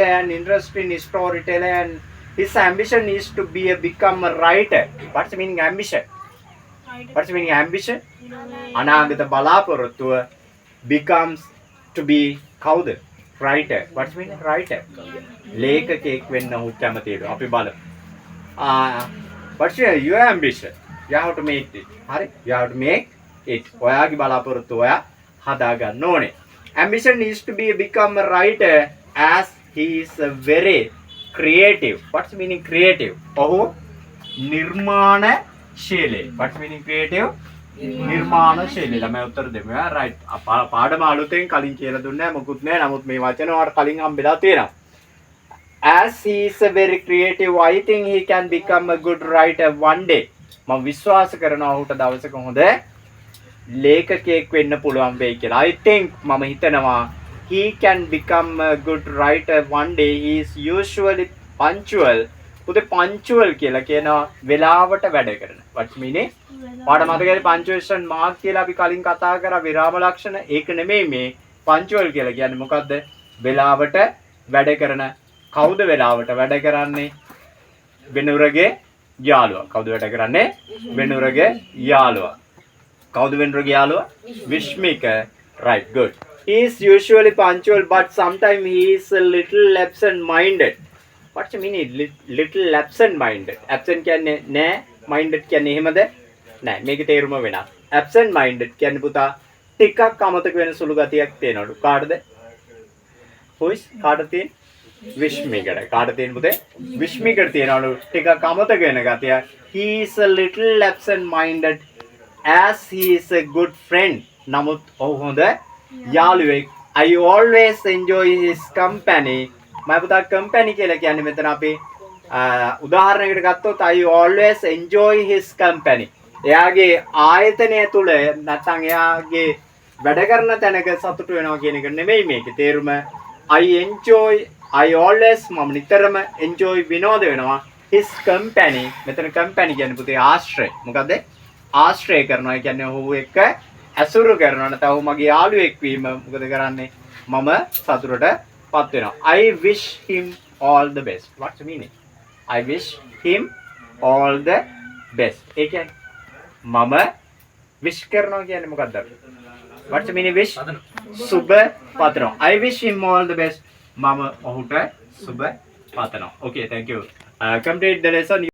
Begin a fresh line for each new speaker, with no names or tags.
and interest in storytelling, and his ambition is to become a writer. What's the meaning ambition? What's the meaning ambition? අනාගත බලාපොරොත්තුව becomes to be කවුද? writer. What's the meaning writer? ලේඛකයෙක් වෙන්න ඔහු කැමතිද? අපි බලමු. What's your ambition? You have to make it. හරි? You have to make it. ඔයාගේ බලාපොරොත්තුව ඔයා හදා ගන්න ඕනේ. Ambition is to become a writer as he is a very creative. What's the meaning creative? ඔහු නිර්මාණශීලී. What's the meaning creative? නිර්මාණශීලී. ළමයි උත්තර දෙමු. right. පාඩම අලුතෙන් කලින් කියලා දුන්නේ නැහැ මොකුත් නැහැ. නමුත් මේ වචන වලට කලින් හම්බෙලා තියෙනවා. As he is a very creative, I think he can become a good writer one day. මම විශ්වාස කරනවා ඔහුට දවසක හොඳ ලේඛකයෙක් වෙන්න පුළුවන් වෙයි කියලා. I think මම හිතනවා he can become a good writer one day. He is usually punctual. උදේ punctual කියලා කියනවා වෙලාවට වැඩ කරන. What's meaning? පාඩම මතකද punctuation mark කියලා අපි කලින් කතා කරා විරාම ලක්ෂණ. ඒක නෙමෙයි මේ punctual කියලා කියන්නේ මොකද්ද? වෙලාවට වැඩ කරන. කවුද වෙලාවට වැඩ කරන්නේ? වෙනුරගේ යාළුවා. කවුද වැඩ කරන්නේ? වෙනුරගේ යාළුවා. කවුද වෙනුරගේ යාළුවා? විශ්මික. Right, good. He is usually punctual, but sometimes he is a little absent-minded. What's the meaning? Little absent-minded. Absent කියන්නේ නෑ, minded කියන්නේ එහෙමද? නෑ, මේකේ තේරුම වෙනස්. Absent-minded කියන්නේ පුතා ටිකක් අමතක වෙන සුළු ගතියක් තියෙනවලු. කාටද? Who is? කාටද තියෙන්නේ? විශ්මිකට. කාටද තියෙන්නේ පුතේ? විශ්මිකට තියෙනවලු ටිකක් අමතක වෙන ගතිය. He is a little absent-minded as he is a good friend. නමුත් ඔහු හොඳ යාළුවෙක්. I always enjoy his company. මම පුතා company කියලා කියන්නේ මෙතන අපි උදාහරණයකට ගත්තොත් I always enjoy his company. එයාගේ ආයතනය තුල නැත්නම් එයාගේ වැඩ කරන තැනක සතුටු වෙනවා කියන එක නෙමෙයි මේකේ තේරුම. I always මම නිතරම enjoy විනෝද වෙනවා his company. මෙතන company කියන්නේ පුතේ ආශ්‍රය. මොකද ආශ්‍රය කරනවා කියන්නේ ඔහු එක්ක ඇසුරු කරනවා නැත්නම් ඔහු මගේ යාළුවෙක් වීම මොකද කරන්නේ? මම සතුටටපත් වෙනවා. I wish him all the best. What's the meaning? I wish him all the best. ඒ කියන්නේ මම wish කරනවා කියන්නේ මොකක්ද? What's the meaning wish? සුබ පතනවා. I wish him all the best. මම ඔහුට සුබ පතනවා. Okay, thank you. Complete the lesson.